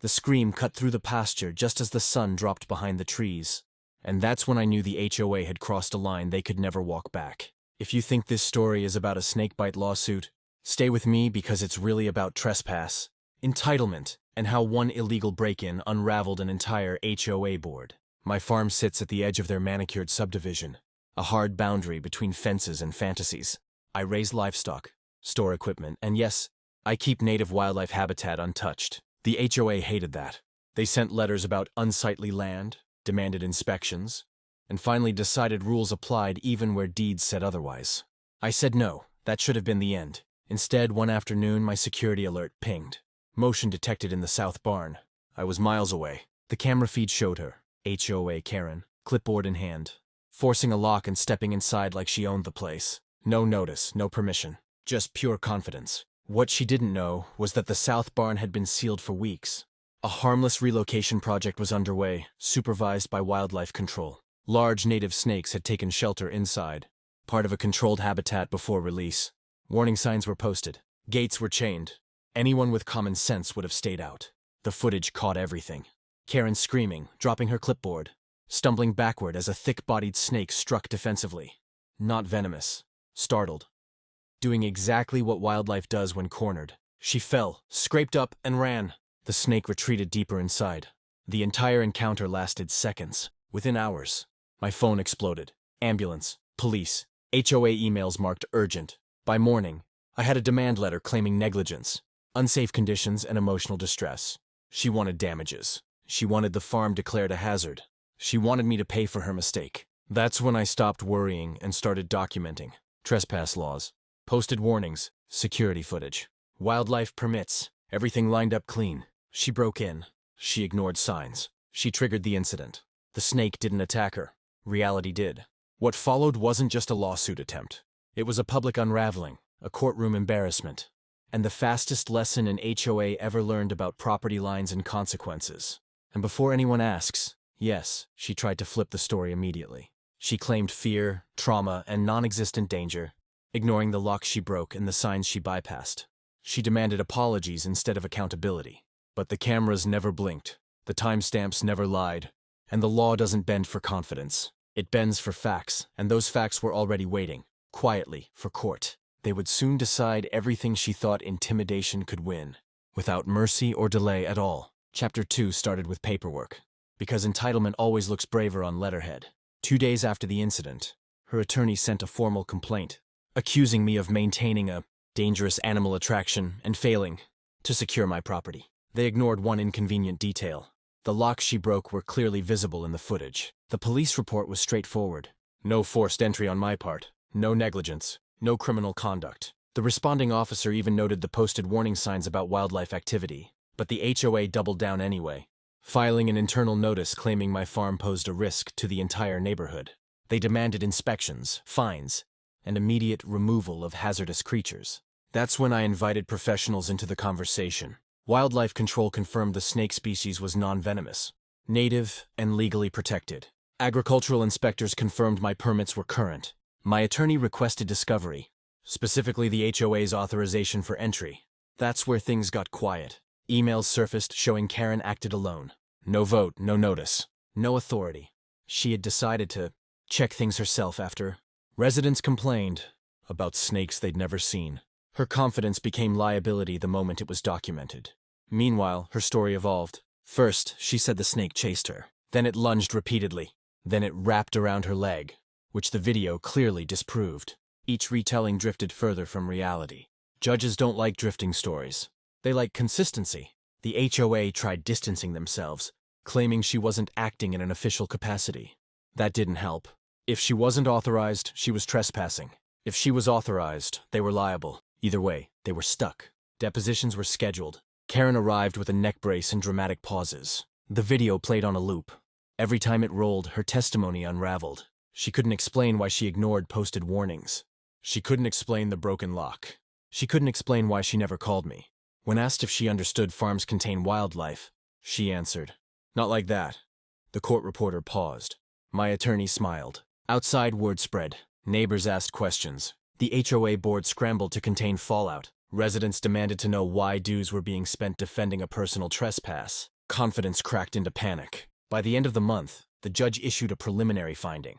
The scream cut through the pasture just as the sun dropped behind the trees. And that's when I knew the HOA had crossed a line they could never walk back. If you think this story is about a snakebite lawsuit, stay with me because it's really about trespass, entitlement, and how one illegal break-in unraveled an entire HOA board. My farm sits at the edge of their manicured subdivision, a hard boundary between fences and fantasies. I raise livestock, store equipment, and yes, I keep native wildlife habitat untouched. The HOA hated that. They sent letters about unsightly land, demanded inspections, and finally decided rules applied even where deeds said otherwise. I said no, that should have been the end. Instead, one afternoon, my security alert pinged. Motion detected in the south barn. I was miles away. The camera feed showed her, HOA Karen, clipboard in hand, forcing a lock and stepping inside like she owned the place. No notice, no permission, just pure confidence. What she didn't know was that the south barn had been sealed for weeks. A harmless relocation project was underway, supervised by wildlife control. Large native snakes had taken shelter inside, part of a controlled habitat before release. Warning signs were posted. Gates were chained. Anyone with common sense would have stayed out. The footage caught everything. Karen screaming, dropping her clipboard, stumbling backward as a thick-bodied snake struck defensively. Not venomous. Startled. Doing exactly what wildlife does when cornered. She fell, scraped up, and ran. The snake retreated deeper inside. The entire encounter lasted seconds. Within hours, my phone exploded. Ambulance, police, HOA emails marked urgent. By morning, I had a demand letter claiming negligence, unsafe conditions, and emotional distress. She wanted damages. She wanted the farm declared a hazard. She wanted me to pay for her mistake. That's when I stopped worrying and started documenting. Trespass laws, posted warnings, security footage, wildlife permits, everything lined up clean. She broke in. She ignored signs. She triggered the incident. The snake didn't attack her. Reality did. What followed wasn't just a lawsuit attempt. It was a public unraveling, a courtroom embarrassment, and the fastest lesson an HOA ever learned about property lines and consequences. And before anyone asks, yes, she tried to flip the story immediately. She claimed fear, trauma, and non-existent danger, ignoring the locks she broke and the signs she bypassed. She demanded apologies instead of accountability. But the cameras never blinked, the timestamps never lied, and the law doesn't bend for confidence. It bends for facts, and those facts were already waiting, quietly, for court. They would soon decide everything she thought intimidation could win, without mercy or delay at all. Chapter 2 started with paperwork, because entitlement always looks braver on letterhead. 2 days after the incident, her attorney sent a formal complaint, accusing me of maintaining a dangerous animal attraction and failing to secure my property. They ignored one inconvenient detail. The locks she broke were clearly visible in the footage. The police report was straightforward. No forced entry on my part, no negligence, no criminal conduct. The responding officer even noted the posted warning signs about wildlife activity. But the HOA doubled down anyway, filing an internal notice claiming my farm posed a risk to the entire neighborhood. They demanded inspections, fines, and immediate removal of hazardous creatures. That's when I invited professionals into the conversation. Wildlife control confirmed the snake species was non-venomous, native, and legally protected. Agricultural inspectors confirmed my permits were current. My attorney requested discovery, specifically the HOA's authorization for entry. That's where things got quiet. Emails surfaced showing Karen acted alone. No vote, no notice, no authority. She had decided to check things herself after residents complained about snakes they'd never seen. Her confidence became liability the moment it was documented. Meanwhile, her story evolved. First, she said the snake chased her. Then it lunged repeatedly. Then it wrapped around her leg, which the video clearly disproved. Each retelling drifted further from reality. Judges don't like drifting stories. They like consistency. The HOA tried distancing themselves, claiming she wasn't acting in an official capacity. That didn't help. If she wasn't authorized, she was trespassing. If she was authorized, they were liable. Either way, they were stuck. Depositions were scheduled. Karen arrived with a neck brace and dramatic pauses. The video played on a loop. Every time it rolled, her testimony unraveled. She couldn't explain why she ignored posted warnings. She couldn't explain the broken lock. She couldn't explain why she never called me. When asked if she understood farms contain wildlife, she answered, "Not like that." The court reporter paused. My attorney smiled. Outside, word spread. Neighbors asked questions. The HOA board scrambled to contain fallout. Residents demanded to know why dues were being spent defending a personal trespass. Confidence cracked into panic. By the end of the month, the judge issued a preliminary finding.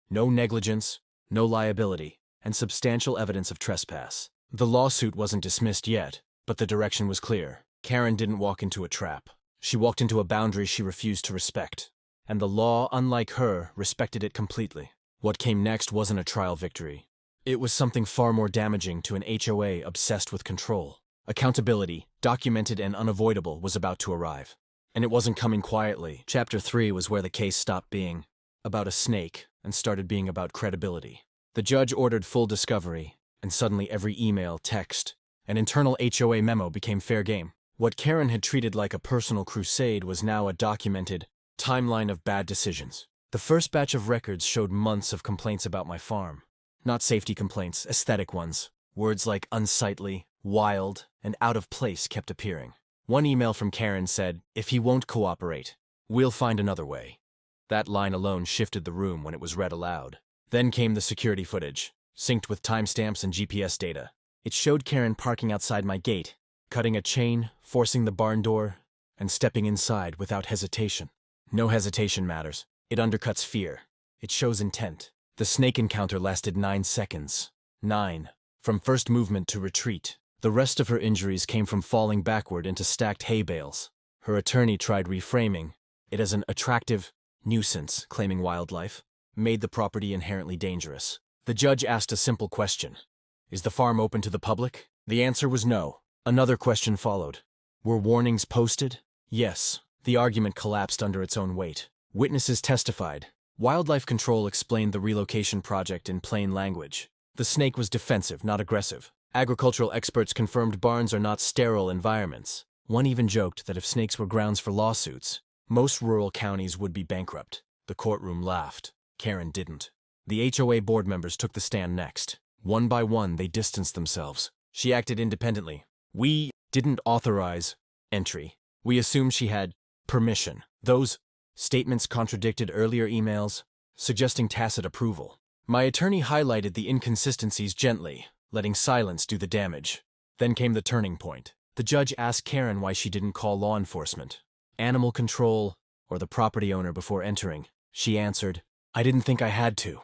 No negligence, no liability, and substantial evidence of trespass. The lawsuit wasn't dismissed yet, but the direction was clear. Karen didn't walk into a trap. She walked into a boundary she refused to respect. And the law, unlike her, respected it completely. What came next wasn't a trial victory. It was something far more damaging to an HOA obsessed with control. Accountability, documented and unavoidable, was about to arrive. And it wasn't coming quietly. Chapter 3 was where the case stopped being about a snake and started being about credibility. The judge ordered full discovery, and suddenly every email, text, and internal HOA memo became fair game. What Karen had treated like a personal crusade was now a documented timeline of bad decisions. The first batch of records showed months of complaints about my farm. Not safety complaints, aesthetic ones. Words like unsightly, wild, and out of place kept appearing. One email from Karen said, "If he won't cooperate, we'll find another way." That line alone shifted the room when it was read aloud. Then came the security footage, synced with timestamps and GPS data. It showed Karen parking outside my gate, cutting a chain, forcing the barn door, and stepping inside without hesitation. No hesitation matters. It undercuts fear. It shows intent. The snake encounter lasted 9 seconds. 9. From first movement to retreat. The rest of her injuries came from falling backward into stacked hay bales. Her attorney tried reframing it as an attractive nuisance, claiming wildlife made the property inherently dangerous. The judge asked a simple question. Is the farm open to the public? The answer was no. Another question followed. Were warnings posted? Yes. The argument collapsed under its own weight. Witnesses testified. Wildlife Control explained the relocation project in plain language. The snake was defensive, not aggressive. Agricultural experts confirmed barns are not sterile environments. One even joked that if snakes were grounds for lawsuits, most rural counties would be bankrupt. The courtroom laughed. Karen didn't. The HOA board members took the stand next. One by one, they distanced themselves. She acted independently. We didn't authorize entry. We assumed she had permission. Those statements contradicted earlier emails, suggesting tacit approval. My attorney highlighted the inconsistencies gently, letting silence do the damage. Then came the turning point. The judge asked Karen why she didn't call law enforcement, animal control, or the property owner before entering. She answered, "I didn't think I had to."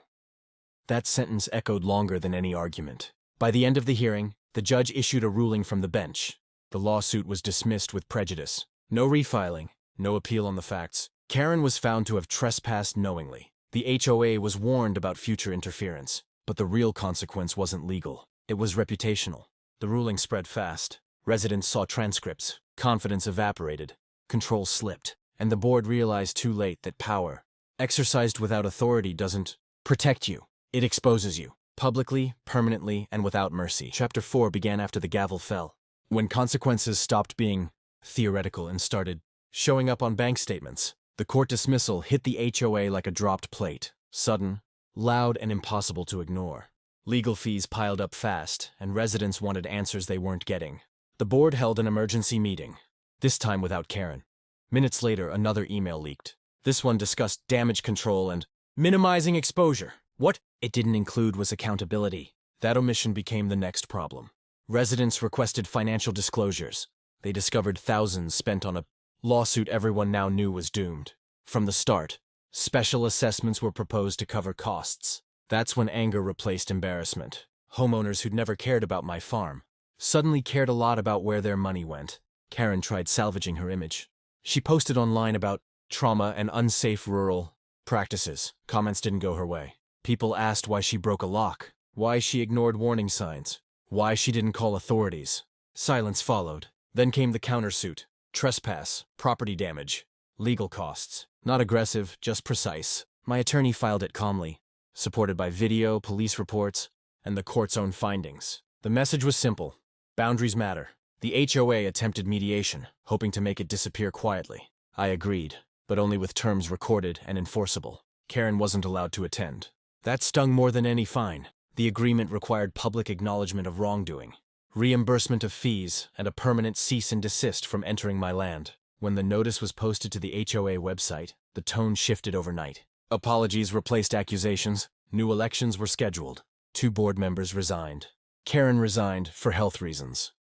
That sentence echoed longer than any argument. By the end of the hearing, the judge issued a ruling from the bench. The lawsuit was dismissed with prejudice. No refiling, no appeal on the facts. Karen was found to have trespassed knowingly. The HOA was warned about future interference, but the real consequence wasn't legal. It was reputational. The ruling spread fast. Residents saw transcripts. Confidence evaporated. Control slipped. And the board realized too late that power, exercised without authority, doesn't protect you. It exposes you. Publicly, permanently, and without mercy. Chapter 4 began after the gavel fell. When consequences stopped being theoretical and started showing up on bank statements. The court dismissal hit the HOA like a dropped plate. Sudden, loud, and impossible to ignore. Legal fees piled up fast, and residents wanted answers they weren't getting. The board held an emergency meeting, this time without Karen. Minutes later, another email leaked. This one discussed damage control and minimizing exposure. What it didn't include was accountability. That omission became the next problem. Residents requested financial disclosures. They discovered thousands spent on a lawsuit everyone now knew was doomed. From the start, special assessments were proposed to cover costs. That's when anger replaced embarrassment. Homeowners who'd never cared about my farm suddenly cared a lot about where their money went. Karen tried salvaging her image. She posted online about trauma and unsafe rural practices. Comments didn't go her way. People asked why she broke a lock, why she ignored warning signs, why she didn't call authorities. Silence followed. Then came the countersuit. Trespass, property damage, legal costs. Not aggressive, just precise. My attorney filed it calmly, supported by video, police reports, and the court's own findings. The message was simple. Boundaries matter. The HOA attempted mediation, hoping to make it disappear quietly. I agreed, but only with terms recorded and enforceable. Karen wasn't allowed to attend. That stung more than any fine. The agreement required public acknowledgement of wrongdoing, reimbursement of fees, and a permanent cease and desist from entering my land. When the notice was posted to the HOA website, the tone shifted overnight. Apologies replaced accusations. New elections were scheduled. 2 board members resigned. Karen resigned for health reasons.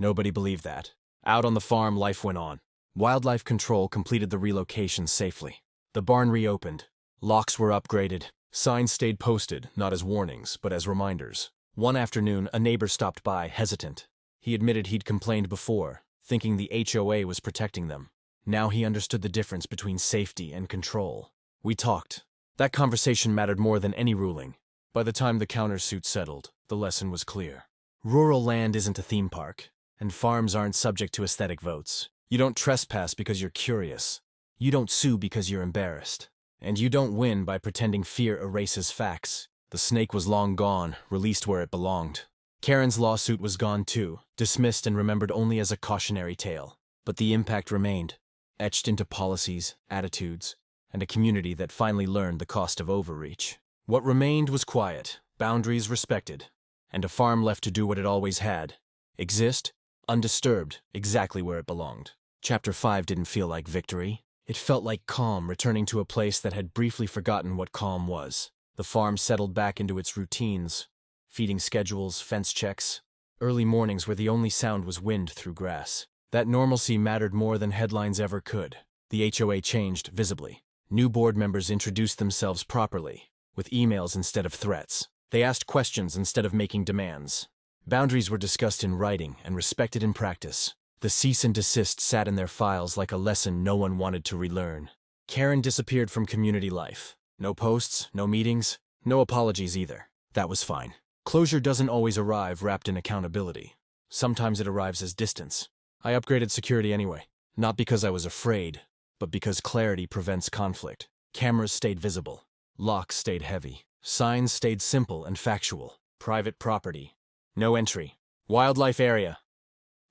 Nobody believed that. Out on the farm, life went on. Wildlife Control completed the relocation safely. The barn reopened. Locks were upgraded. Signs stayed posted, not as warnings, but as reminders. One afternoon, a neighbor stopped by, hesitant. He admitted he'd complained before, thinking the HOA was protecting them. Now he understood the difference between safety and control. We talked. That conversation mattered more than any ruling. By the time the countersuit settled, the lesson was clear. Rural land isn't a theme park, and farms aren't subject to aesthetic votes. You don't trespass because you're curious. You don't sue because you're embarrassed. And you don't win by pretending fear erases facts. The snake was long gone, released where it belonged. Karen's lawsuit was gone too, dismissed and remembered only as a cautionary tale. But the impact remained, etched into policies, attitudes, and a community that finally learned the cost of overreach. What remained was quiet, boundaries respected, and a farm left to do what it always had. Exist, undisturbed, exactly where it belonged. Chapter 5 didn't feel like victory. It felt like calm, returning to a place that had briefly forgotten what calm was. The farm settled back into its routines, feeding schedules, fence checks. Early mornings where the only sound was wind through grass. That normalcy mattered more than headlines ever could. The HOA changed visibly. New board members introduced themselves properly, with emails instead of threats. They asked questions instead of making demands. Boundaries were discussed in writing and respected in practice. The cease and desist sat in their files like a lesson no one wanted to relearn. Karen disappeared from community life. No posts, no meetings, no apologies either. That was fine. Closure doesn't always arrive wrapped in accountability. Sometimes it arrives as distance. I upgraded security anyway. Not because I was afraid, but because clarity prevents conflict. Cameras stayed visible. Locks stayed heavy. Signs stayed simple and factual. Private property. No entry. Wildlife area.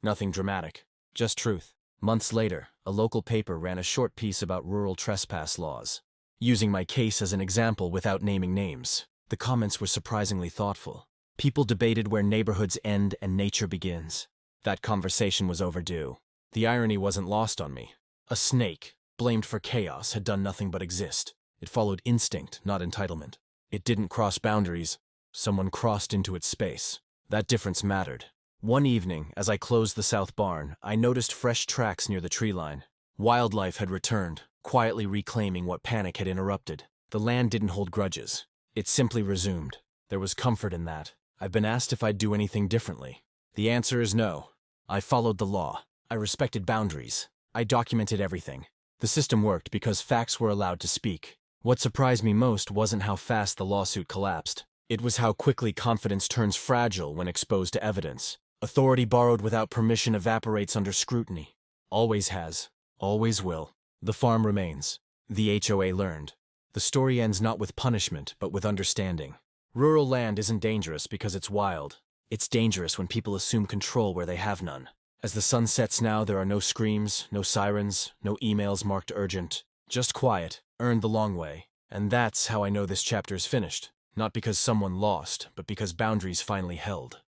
Nothing dramatic. Just truth. Months later, a local paper ran a short piece about rural trespass laws. Using my case as an example without naming names. The comments were surprisingly thoughtful. People debated where neighborhoods end and nature begins. That conversation was overdue. The irony wasn't lost on me. A snake, blamed for chaos, had done nothing but exist. It followed instinct, not entitlement. It didn't cross boundaries. Someone crossed into its space. That difference mattered. One evening, as I closed the south barn, I noticed fresh tracks near the tree line. Wildlife had returned, quietly reclaiming what panic had interrupted. The land didn't hold grudges. It simply resumed. There was comfort in that. I've been asked if I'd do anything differently. The answer is no. I followed the law. I respected boundaries. I documented everything. The system worked because facts were allowed to speak. What surprised me most wasn't how fast the lawsuit collapsed. It was how quickly confidence turns fragile when exposed to evidence. Authority borrowed without permission evaporates under scrutiny. Always has. Always will. The farm remains. The HOA learned. The story ends not with punishment, but with understanding. Rural land isn't dangerous because it's wild. It's dangerous when people assume control where they have none. As the sun sets now, there are no screams, no sirens, no emails marked urgent. Just quiet, earned the long way. And that's how I know this chapter is finished. Not because someone lost, but because boundaries finally held.